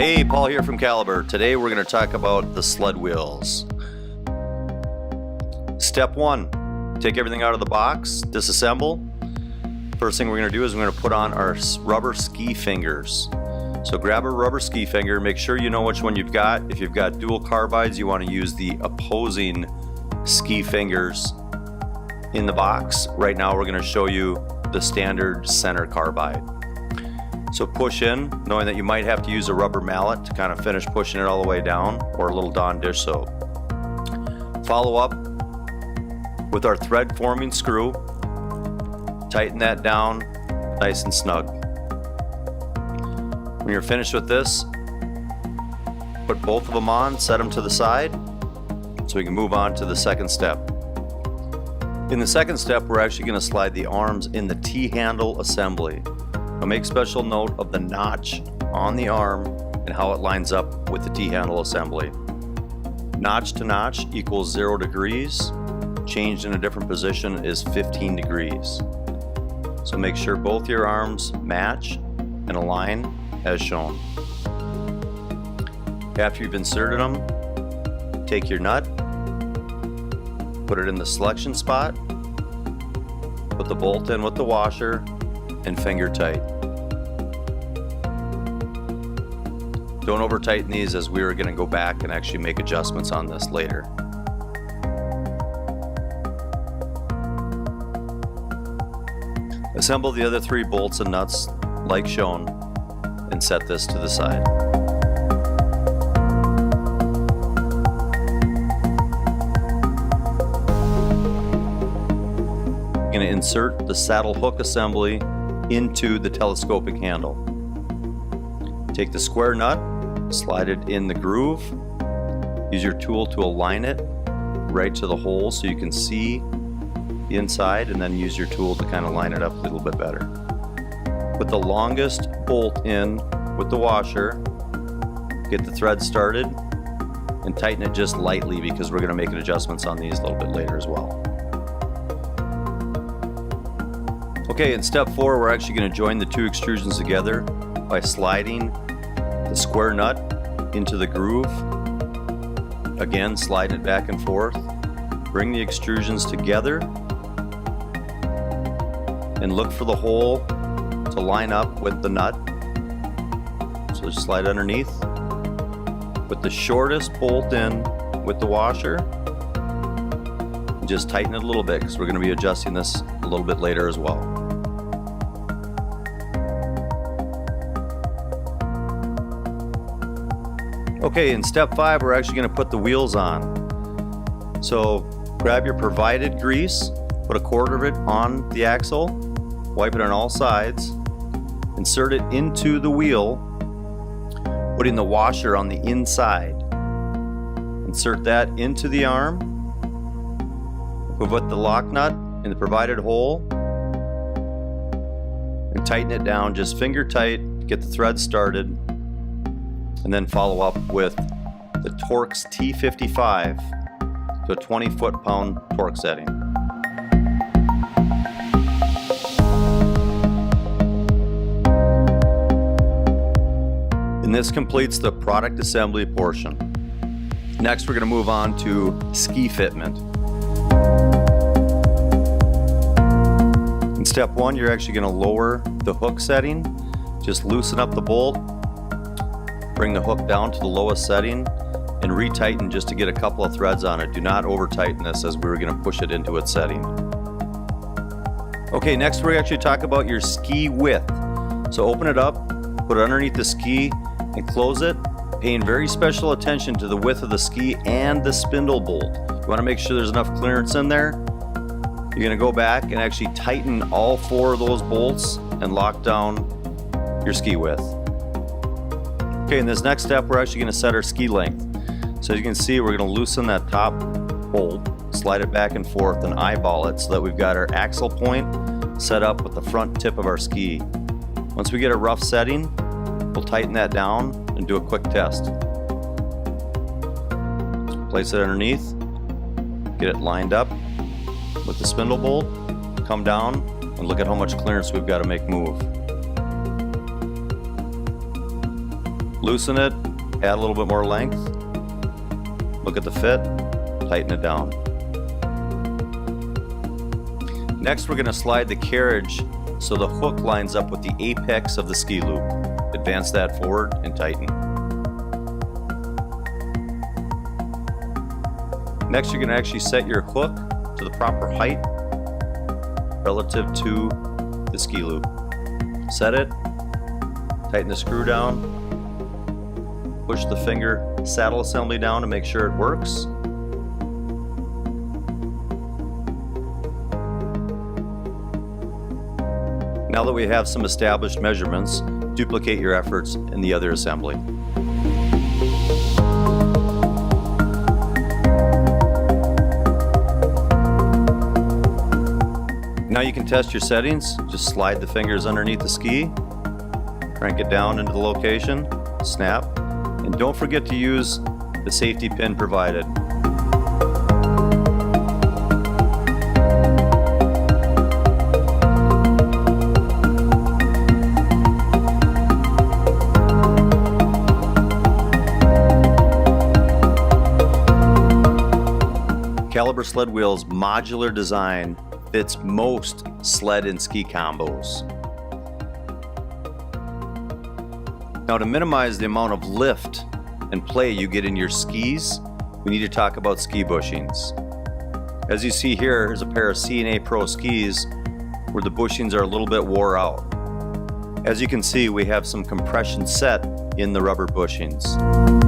Hey, Paul here from Caliber. Today we're going to talk about the sled wheels. Step 1, take everything out of the box, disassemble. First thing we're going to do is we're going to put on our rubber ski fingers. So grab a rubber ski finger, make sure you know which one you've got. If you've got dual carbides, you want to use the opposing ski fingers in the box. Right now we're going to show you the standard center carbide. So push in, knowing that you might have to use a rubber mallet to kind of finish pushing it all the way down, or a little Dawn dish soap. Follow up with our thread forming screw. Tighten that down nice and snug. When you're finished with this, put both of them on, set them to the side, so we can move on to the second step. In the second step, we're actually going to slide the arms in the T-handle assembly. Now make special note of the notch on the arm and how it lines up with the T-handle assembly. Notch to notch equals 0 degrees. Changed in a different position is 15 degrees. So make sure both your arms match and align as shown. After you've inserted them, take your nut, put it in the selection spot, put the bolt in with the washer, and finger tight. Don't over tighten these, as we are going to go back and actually make adjustments on this later. Assemble the other 3 bolts and nuts like shown and set this to the side. I'm going to insert the saddle hook assembly into the telescopic handle. Take the square nut, slide it in the groove, use your tool to align it right to the hole so you can see the inside, and then use your tool to kind of line it up a little bit better. Put the longest bolt in with the washer, get the thread started, and tighten it just lightly because we're going to make adjustments on these a little bit later as well. Okay, in step 4, we're actually going to join the 2 extrusions together by sliding the square nut into the groove. Again, slide it back and forth. Bring the extrusions together and look for the hole to line up with the nut. So just slide underneath. Put the shortest bolt in with the washer. And just tighten it a little bit because we're going to be adjusting this a little bit later as well. Okay, in step 5, we're actually going to put the wheels on. So grab your provided grease, put a quarter of it on the axle, wipe it on all sides, insert it into the wheel, putting the washer on the inside. Insert that into the arm, put the lock nut in the provided hole, and tighten it down just finger tight, get the thread started. And then follow up with the Torx T55 to a 20 foot-pound torque setting. And this completes the product assembly portion. Next, we're going to move on to ski fitment. In step 1, you're actually going to lower the hook setting. Just loosen up the bolt. Bring the hook down to the lowest setting and retighten just to get a couple of threads on it. Do not over tighten this, as we're going to push it into its setting. Okay, next we're actually talk about your ski width. So open it up, put it underneath the ski and close it, paying very special attention to the width of the ski and the spindle bolt. You want to make sure there's enough clearance in there. You're going to go back and actually tighten all 4 of those bolts and lock down your ski width. Okay, in this next step, we're actually going to set our ski length. So as you can see, we're going to loosen that top bolt, slide it back and forth, and eyeball it so that we've got our axle point set up with the front tip of our ski. Once we get a rough setting, we'll tighten that down and do a quick test. Place it underneath, get it lined up with the spindle bolt, come down, and look at how much clearance we've got to make move. Loosen it, add a little bit more length, look at the fit, tighten it down. Next, we're going to slide the carriage so the hook lines up with the apex of the ski loop. Advance that forward and tighten. Next, you're going to actually set your hook to the proper height relative to the ski loop. Set it, tighten the screw down, push the finger saddle assembly down to make sure it works. Now that we have some established measurements, duplicate your efforts in the other assembly. Now you can test your settings. Just slide the fingers underneath the ski, crank it down into the location, snap, and don't forget to use the safety pin provided. Caliber Sled Wheels' modular design fits most sled and ski combos. Now, to minimize the amount of lift and play you get in your skis, we need to talk about ski bushings. As you see here, here's a pair of C&A Pro skis where the bushings are a little bit wore out. As you can see, we have some compression set in the rubber bushings.